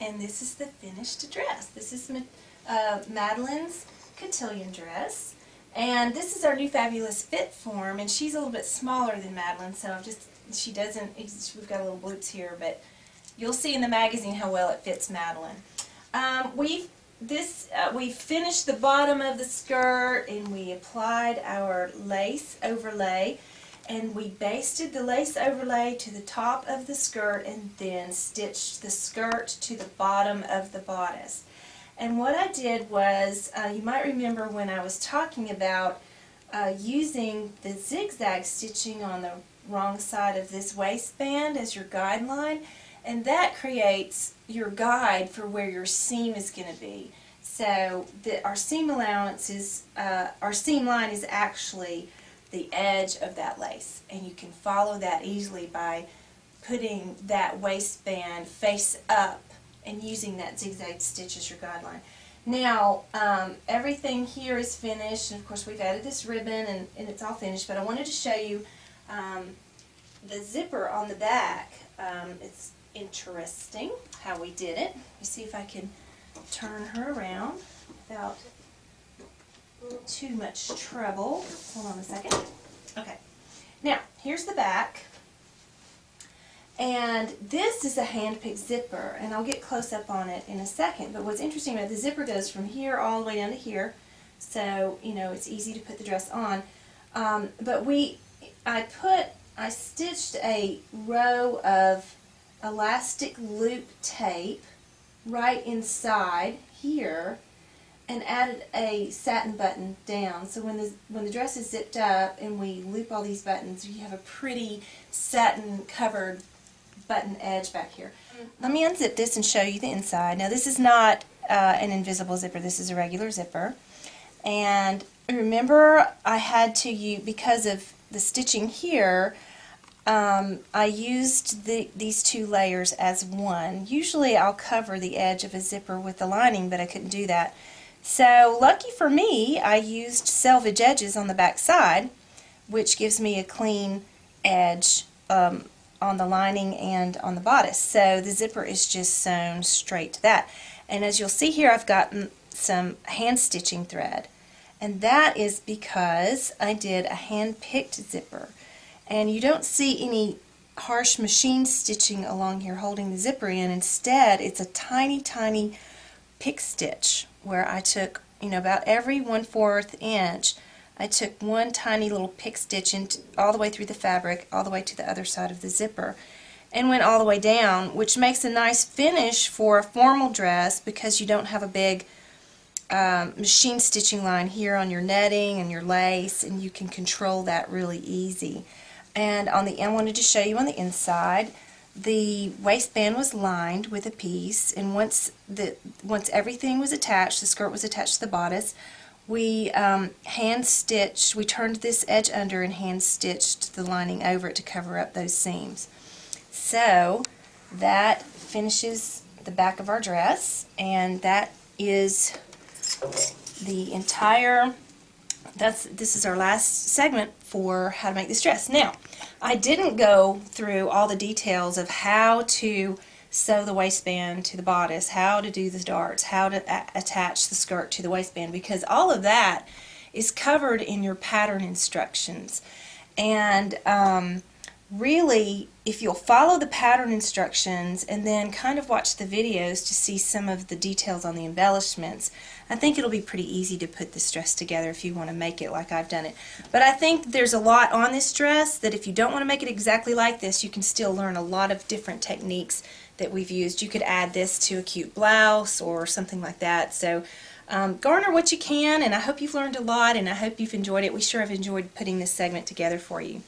and this is the finished dress. This is Madelyn's Cotillion dress, and this is our new fabulous fit form, and she's a little bit smaller than Madelyn, so we've got little glutes here, but you'll see in the magazine how well it fits Madelyn. We finished the bottom of the skirt, and we applied our lace overlay, and we basted the lace overlay to the top of the skirt and then stitched the skirt to the bottom of the bodice. And what I did was, you might remember when I was talking about using the zigzag stitching on the wrong side of this waistband as your guideline, and that creates your guide for where your seam is going to be. So our seam allowance is, our seam line is actually the edge of that lace, and you can follow that easily by putting that waistband face up and using that zigzag stitch as your guideline. Now, everything here is finished, and of course we've added this ribbon, and it's all finished, but I wanted to show you the zipper on the back. It's interesting how we did it. Let me see if I can turn her around without too much trouble. Hold on a second. Okay. Now, here's the back. And this is a hand-picked zipper, and I'll get close up on it in a second. But what's interesting about the zipper goes from here all the way down to here, so you know it's easy to put the dress on. But I stitched a row of elastic loop tape right inside here, and added a satin button down. So when the dress is zipped up and we loop all these buttons, you have a pretty satin covered button edge back here. Let me unzip this and show you the inside. Now this is not an invisible zipper, this is a regular zipper. And remember, I had to use, because of the stitching here, I used these two layers as one. Usually I'll cover the edge of a zipper with the lining, but I couldn't do that. So lucky for me, I used selvage edges on the back side, which gives me a clean edge on the lining and on the bodice. So the zipper is just sewn straight to that. And as you'll see here, I've gotten some hand stitching thread. And that is because I did a hand-picked zipper. And you don't see any harsh machine stitching along here holding the zipper in. Instead, it's a tiny, tiny pick stitch where I took, about every 1/4 inch, I took one tiny little pick stitch all the way through the fabric, all the way to the other side of the zipper, and went all the way down, which makes a nice finish for a formal dress because you don't have a big machine stitching line here on your netting and your lace, and you can control that really easy. And I wanted to show you on the inside, the waistband was lined with a piece, and once everything was attached, the skirt was attached to the bodice, we hand stitched, we turned this edge under and hand stitched the lining over it to cover up those seams. So that finishes the back of our dress, and that is the entire, this is our last segment for how to make this dress. Now, I didn't go through all the details of how to sew the waistband to the bodice, how to do the darts, how to attach the skirt to the waistband, because all of that is covered in your pattern instructions. And really, if you'll follow the pattern instructions and then kind of watch the videos to see some of the details on the embellishments, I think it'll be pretty easy to put this dress together if you want to make it like I've done it. But I think there's a lot on this dress that if you don't want to make it exactly like this, you can still learn a lot of different techniques that we've used. You could add this to a cute blouse or something like that. So garner what you can, and I hope you've learned a lot, and I hope you've enjoyed it. We sure have enjoyed putting this segment together for you.